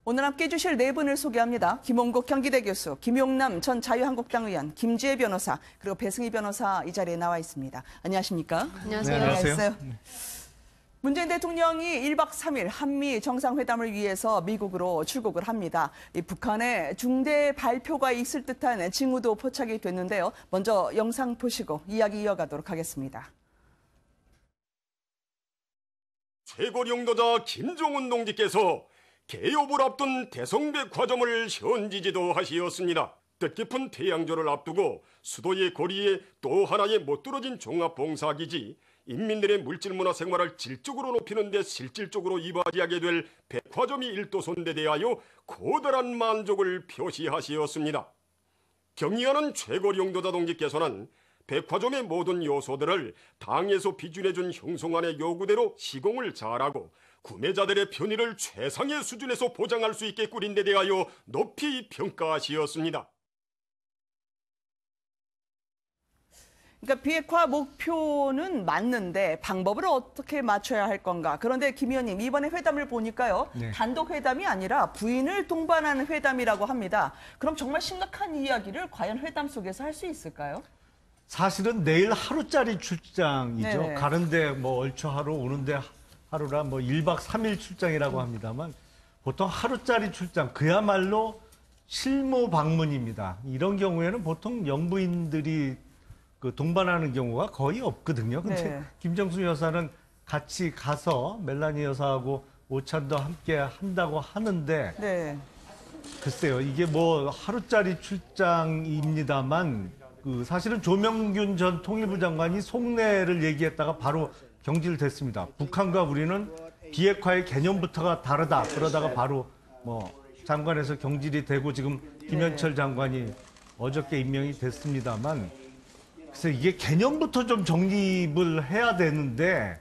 오늘 함께해 주실 네 분을 소개합니다. 김홍국 경기대 교수, 김용남 전 자유한국당 의원, 김지혜 변호사, 그리고 배승희 변호사 이 자리에 나와 있습니다. 안녕하십니까? 안녕하세요. 네, 안녕하세요. 문재인 대통령이 1박 3일 한미 정상회담을 위해서 미국으로 출국을 합니다. 이 북한의 중대 발표가 있을 듯한 징후도 포착이 됐는데요. 먼저 영상 보시고 이야기 이어가도록 하겠습니다. 최고領導자 김정은 동지께서 개업을 앞둔 대성백화점을 현지 지도하시었습니다. 뜻깊은 태양절을 앞두고 수도의 거리에 또 하나의 못들어진 종합봉사기지, 인민들의 물질문화 생활을 질적으로 높이는 데 실질적으로 이바지하게 될 백화점이 1도선에 대하여 고달한 만족을 표시하시었습니다. 경의하는 최고領導자 동지께서는 백화점의 모든 요소들을 당에서 비준해준 형성안의 요구대로 시공을 잘하고 구매자들의 편의를 최상의 수준에서 보장할 수 있게 꾸린 데 대하여 높이 평가하시었습니다. 그러니까 비핵화 목표는 맞는데 방법을 어떻게 맞춰야 할 건가. 그런데 김 의원님, 이번에 회담을 보니까요. 단독 회담이 아니라 부인을 동반하는 회담이라고 합니다. 그럼 정말 심각한 이야기를 과연 회담 속에서 할 수 있을까요? 사실은 내일 하루짜리 출장이죠. 네네. 가는데 뭐 얼추 하루, 오는데 하루라 뭐 1박 3일 출장이라고 합니다만 보통 하루짜리 출장, 그야말로 실무 방문입니다. 이런 경우에는 보통 영부인들이 동반하는 경우가 거의 없거든요. 근데 네. 김정숙 여사는 같이 가서 멜라니 여사하고 오찬도 함께 한다고 하는데 네. 글쎄요, 이게 뭐 하루짜리 출장입니다만 사실은 조명균 전 통일부 장관이 속내를 얘기했다가 바로 경질됐습니다. 북한과 우리는 비핵화의 개념부터가 다르다. 그러다가 바로 뭐 장관에서 경질이 되고 지금 김현철 장관이 어저께 임명이 됐습니다만, 그래서 이게 개념부터 좀 정립을 해야 되는데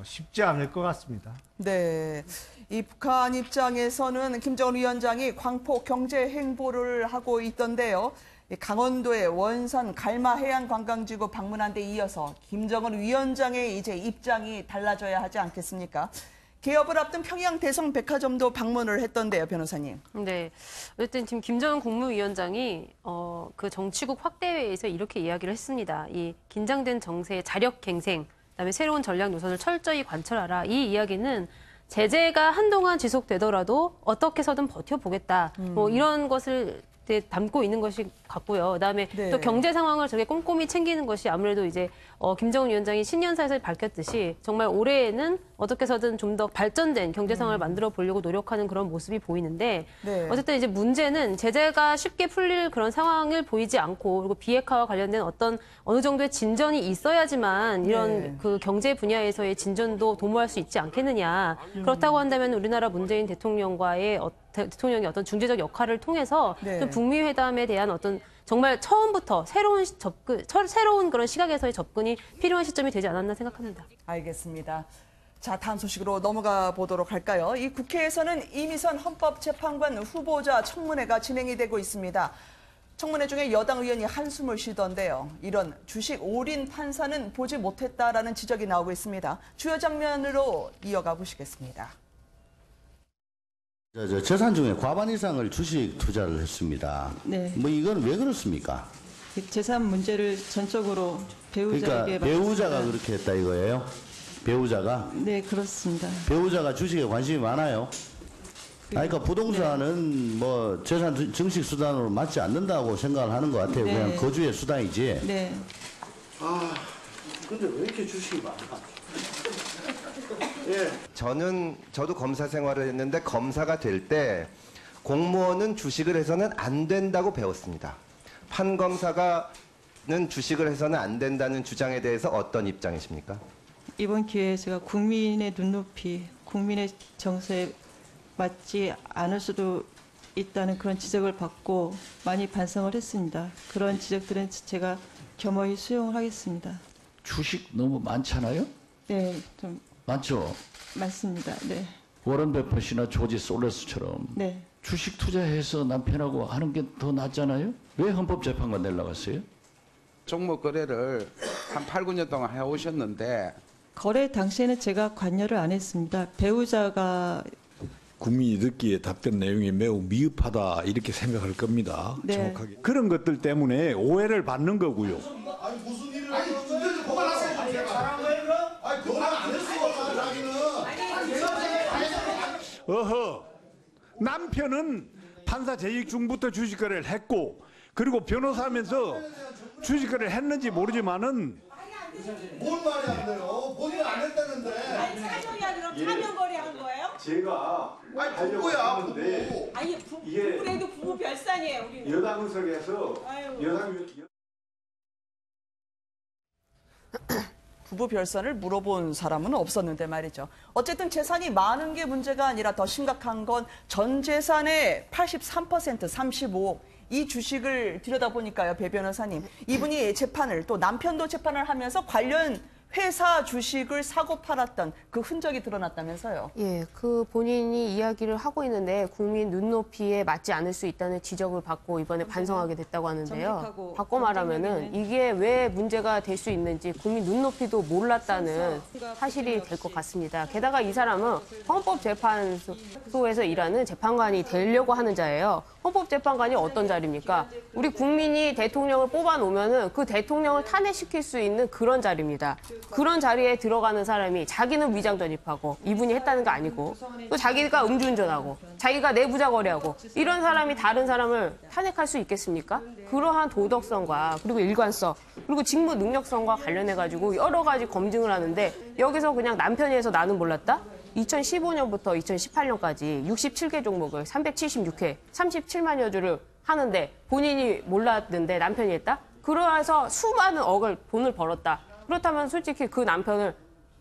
쉽지 않을 것 같습니다. 네. 이 북한 입장에서는 김정은 위원장이 광폭 경제 행보를 하고 있던데요. 강원도의 원산 갈마 해양관광지구 방문한 데 이어서 김정은 위원장의 이제 입장이 달라져야 하지 않겠습니까? 개업을 앞둔 평양 대성 백화점도 방문을 했던데요, 변호사님. 네. 어쨌든 지금 김정은 국무위원장이 그 정치국 확대회에서 이렇게 이야기를 했습니다. 이 긴장된 정세의 자력 갱생, 그다음에 새로운 전략 노선을 철저히 관철하라. 이 이야기는 제재가 한동안 지속되더라도 어떻게 해서든 버텨보겠다. 뭐 이런 것을 담고 있는 것이 같고요. 그다음에 네. 또 경제 상황을 저게 꼼꼼히 챙기는 것이 아무래도 이제 김정은 위원장이 신년사에서 밝혔듯이 정말 올해에는 어떻게 해서든 좀 더 발전된 경제 상황을 만들어 보려고 노력하는 그런 모습이 보이는데 네. 어쨌든 이제 문제는 제재가 쉽게 풀릴 그런 상황을 보이지 않고, 그리고 비핵화와 관련된 어느 정도의 진전이 있어야지만 이런 네. 그 경제 분야에서의 진전도 도모할 수 있지 않겠느냐. 그렇다고 한다면 우리나라 문재인 대통령과의 대통령의 어떤 중재적 역할을 통해서 네. 좀 북미 회담에 대한 어떤 정말 처음부터 새로운 그런 시각에서의 접근이 필요한 시점이 되지 않았나 생각합니다. 알겠습니다. 자, 다음 소식으로 넘어가 보도록 할까요? 이 국회에서는 이미선 헌법재판관 후보자 청문회가 진행이 되고 있습니다. 청문회 중에 여당 의원이 한숨을 쉬던데요. 이런 주식 올인 판사는 보지 못했다라는 지적이 나오고 있습니다. 주요 장면으로 이어가 보시겠습니다. 재산 중에 과반 이상을 주식 투자를 했습니다. 네. 뭐 이건 왜 그렇습니까? 재산 문제를 전적으로 배우자에게 그러니까 배우자가 맡겼습니다. 그렇게 했다 이거예요? 배우자가? 네, 그렇습니다. 배우자가 주식에 관심이 많아요? 그러니까 부동산은 뭐 재산 증식 수단으로 맞지 않는다고 생각을 하는 것 같아요. 네. 그냥 거주의 수단이지. 네. 아, 근데 왜 이렇게 주식이 많아? 예. 저도 검사 생활을 했는데 검사가 될 때 공무원은 주식을 해서는 안 된다고 배웠습니다. 판검사는 주식을 해서는 안 된다는 주장에 대해서 어떤 입장이십니까? 이번 기회에 제가 국민의 눈높이, 국민의 정서에 맞지 않을 수도 있다는 그런 지적을 받고 많이 반성을 했습니다. 그런 지적들은 제가 겸허히 수용을 하겠습니다. 주식 너무 많잖아요? 네, 좀 많죠? 많습니다. 네. 워런 버핏이나 조지 솔레스처럼 네. 주식 투자해서 남편하고 하는 게 더 낫잖아요? 왜 헌법재판관 내려고 갔어요? 종목 거래를 한 8, 9년 동안 해오셨는데 거래 당시에는 제가 관여를 안 했습니다. 배우자가 국민이 듣기에 답변 내용이 매우 미흡하다 이렇게 생각할 겁니다. 네. 정확하게. 그런 것들 때문에 오해를 받는 거고요. 아니 무슨 일을 문제를 고발하세요. 아니 그건 안 했어. 자기는. 어허. 남편은 판사 재직 중부터 주식 거래를 했고 그리고 변호사하면서 주식 거래를 했는지 모르지만은 뭘 말이 안 돼요. 본인은 안 했다는데. 아니 사정이 아니라 차명 거래한 거예요? 제가 아니 부부야 부부. 아니 부부래도 부부 별산이에요 우리는. 여당석에서 부부 별산을 물어본 사람은 없었는데 말이죠. 어쨌든 재산이 많은 게 문제가 아니라 더 심각한 건 전 재산의 83% 35억 이 주식을 들여다보니까요. 배 변호사님. 이분이 재판을 또 남편도 재판을 하면서 관련 회사 주식을 사고 팔았던 그 흔적이 드러났다면서요. 예, 그 본인이 이야기를 하고 있는데 국민 눈높이에 맞지 않을 수 있다는 지적을 받고 이번에 반성하게 됐다고 하는데요. 바꿔 말하면은 이게 왜 문제가 될 수 있는지 국민 눈높이도 몰랐다는 사실이 될 것 같습니다. 게다가 이 사람은 헌법재판소에서 일하는 재판관이 되려고 하는 자예요. 헌법재판관이 어떤 자리입니까? 우리 국민이 대통령을 뽑아놓으면은 그 대통령을 탄핵시킬 수 있는 그런 자리입니다. 그런 자리에 들어가는 사람이 자기는 위장 전입하고 이분이 했다는 거 아니고 또 자기가 음주운전하고 자기가 내부자 거래하고 이런 사람이 다른 사람을 탄핵할 수 있겠습니까? 그러한 도덕성과 그리고 일관성 그리고 직무 능력성과 관련해가지고 여러 가지 검증을 하는데 여기서 그냥 남편이 해서 나는 몰랐다? 2015년부터 2018년까지 67개 종목을 376회 37만여 주를 하는데 본인이 몰랐는데 남편이 했다? 그러해서 수많은 억을 돈을 벌었다. 그렇다면 솔직히 그 남편을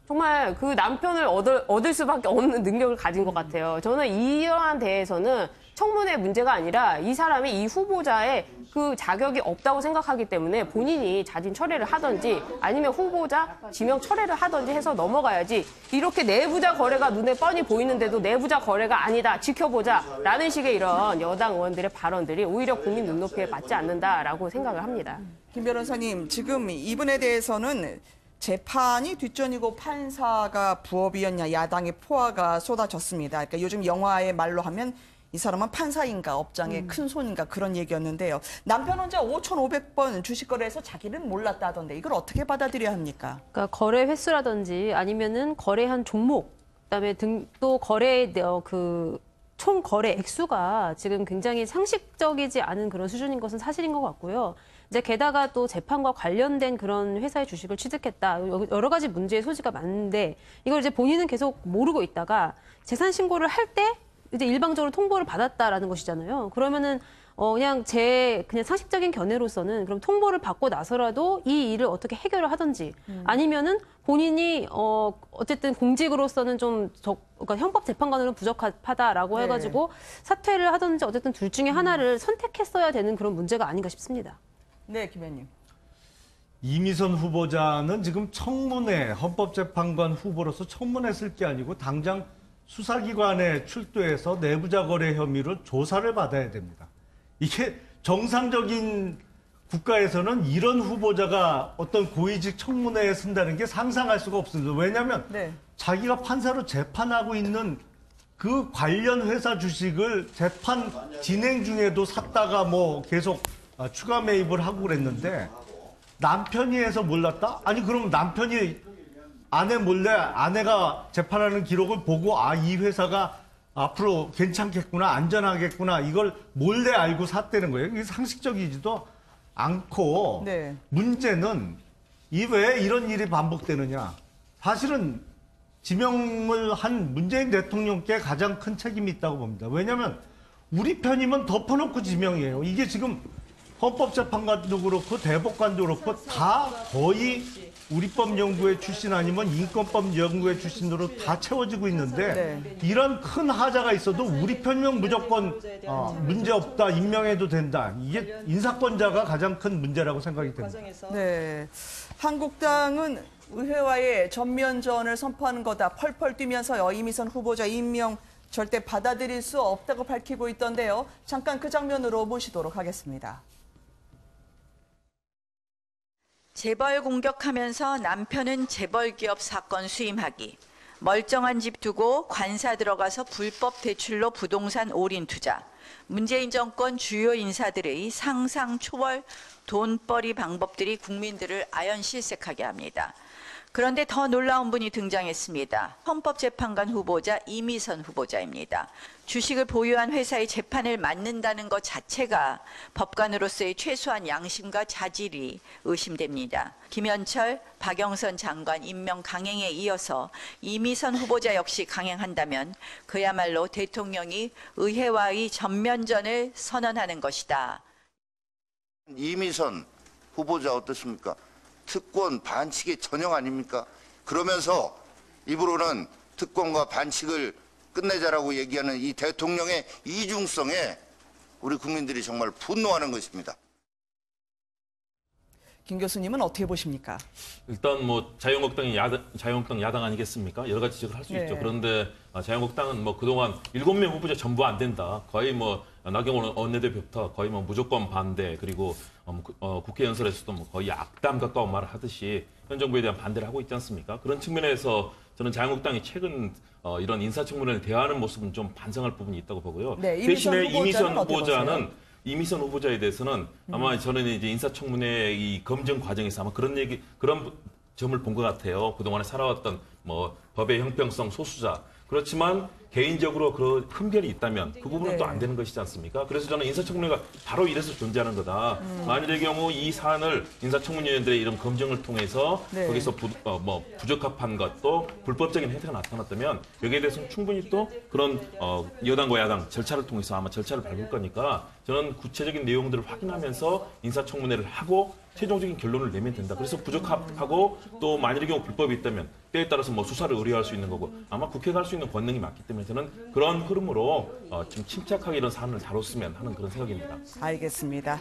정말 그 남편을 얻을 수밖에 없는 능력을 가진 것 같아요. 저는 이러한 대해서는 청문회 문제가 아니라 이 사람이 이 후보자의 그 자격이 없다고 생각하기 때문에 본인이 자진 철회를 하든지 아니면 후보자 지명 철회를 하든지 해서 넘어가야지 이렇게 내부자 거래가 눈에 뻔히 보이는데도 내부자 거래가 아니다 지켜보자 라는 식의 이런 여당 의원들의 발언들이 오히려 국민 눈높이에 맞지 않는다라고 생각을 합니다. 김 변호사님, 지금 이분에 대해서는 재판이 뒷전이고 판사가 부업이었냐 야당의 포화가 쏟아졌습니다. 그러니까 요즘 영화의 말로 하면 이 사람은 판사인가 업장의 큰 손인가 그런 얘기였는데요. 남편 혼자 5,500번 주식 거래해서 자기는 몰랐다 하던데 이걸 어떻게 받아들여야 합니까? 그러니까 거래 횟수라든지 아니면은 거래한 종목, 그다음에 또 거래 그 총 거래 액수가 지금 굉장히 상식적이지 않은 그런 수준인 것은 사실인 것 같고요. 이제 게다가 또 재판과 관련된 그런 회사의 주식을 취득했다. 여러 가지 문제의 소지가 많은데 이걸 이제 본인은 계속 모르고 있다가 재산 신고를 할 때 이제 일방적으로 통보를 받았다라는 것이잖아요. 그러면은 그냥 그냥 상식적인 견해로서는 그럼 통보를 받고 나서라도 이 일을 어떻게 해결을 하든지 아니면은 본인이 어쨌든 공직으로서는 좀 그러니까 형법 재판관으로는 부적합하다라고 해가지고 사퇴를 하든지 어쨌든 둘 중에 하나를 선택했어야 되는 그런 문제가 아닌가 싶습니다. 네, 김 의원님. 이미선 후보자는 지금 청문회 헌법재판관 후보로서 청문회 쓸 게 아니고 당장 수사기관에 출두해서 내부자 거래 혐의로 조사를 받아야 됩니다. 이게 정상적인 국가에서는 이런 후보자가 어떤 고위직 청문회에 쓴다는 게 상상할 수가 없습니다. 왜냐하면 자기가 판사로 재판하고 있는 그 관련 회사 주식을 재판 진행 중에도 샀다가 뭐 계속 추가 매입을 하고 그랬는데 남편이 해서 몰랐다? 아니 그럼 남편이 아내 몰래 아내가 재판하는 기록을 보고 이 회사가 앞으로 괜찮겠구나 안전하겠구나 이걸 몰래 알고 샀다는 거예요. 이게 상식적이지도 않고 문제는 왜 이런 일이 반복되느냐. 사실은 지명을 한 문재인 대통령께 가장 큰 책임이 있다고 봅니다. 왜냐하면 우리 편이면 덮어놓고 지명이에요. 이게 지금 헌법재판관도 그렇고 대법관도 그렇고 다 거의 우리법연구회 출신 아니면 인권법연구회 출신으로 다 채워지고 있는데 이런 큰 하자가 있어도 우리 편이면 무조건 문제없다, 임명해도 된다. 이게 인사권자가 가장 큰 문제라고 생각이 됩니다. 네, 한국당은 의회와의 전면전을 선포하는 거다. 펄펄 뛰면서요. 이미선 후보자 임명 절대 받아들일 수 없다고 밝히고 있던데요. 잠깐 그 장면으로 모시도록 하겠습니다. 재벌 공격하면서 남편은 재벌 기업 사건 수임하기. 멀쩡한 집 두고 관사 들어가서 불법 대출로 부동산 올인 투자, 문재인 정권 주요 인사들의 상상 초월 돈벌이 방법들이 국민들을 아연실색하게 합니다. 그런데 더 놀라운 분이 등장했습니다. 헌법재판관 후보자 이미선 후보자입니다. 주식을 보유한 회사의 재판을 맡는다는 것 자체가 법관으로서의 최소한 양심과 자질이 의심됩니다. 김현철, 박영선 장관 임명 강행에 이어서 이미선 후보자 역시 강행한다면 그야말로 대통령이 의회와의 전면전을 선언하는 것이다. 이미선 후보자 어떻습니까? 특권 반칙의 전형 아닙니까? 그러면서 입으로는 특권과 반칙을 끝내자라고 얘기하는 이 대통령의 이중성에 우리 국민들이 정말 분노하는 것입니다. 김 교수님은 어떻게 보십니까? 일단 뭐 자유한국당 야당 아니겠습니까? 여러 가지 지적을 할 수 네. 있죠. 그런데 자유한국당은 뭐 그동안 7명 후보자 전부 안 된다. 거의 뭐 나경원 원내대표부터 거의 뭐 무조건 반대, 그리고 국회 연설에서도 뭐 거의 악담 가까운 말을 하듯이 현 정부에 대한 반대를 하고 있지 않습니까? 그런 측면에서 저는 자유한국당이 최근 이런 인사청문회를 대하는 모습은 좀 반성할 부분이 있다고 보고요. 네, 대신에 이미선 후보자는 이미선 후보자에 대해서는 아마 저는 이제 인사청문회 이 검증 과정에서 아마 그런 점을 본 것 같아요. 그동안에 살아왔던 뭐 법의 형평성 소수자. 그렇지만 개인적으로 그 흠결이 있다면 그 부분은 네. 또 안 되는 것이지 않습니까? 그래서 저는 인사청문회가 바로 이래서 존재하는 거다. 만일의 경우 이 사안을 인사청문위원들의 이런 검증을 통해서 네. 거기서 부적합한 것도 불법적인 행태가 나타났다면 여기에 대해서는 충분히 또 그런 여당과 야당 절차를 통해서 아마 절차를 밟을 거니까 저는 구체적인 내용들을 확인하면서 인사청문회를 하고 최종적인 결론을 내면 된다. 그래서 부적합하고 또 만일의 경우 불법이 있다면 때에 따라서 뭐 수사를 의뢰할 수 있는 거고 아마 국회가 할 수 있는 권능이 많기 때문에 저는 그런 흐름으로 좀 침착하게 이런 사안을 다뤘으면 하는 그런 생각입니다. 알겠습니다.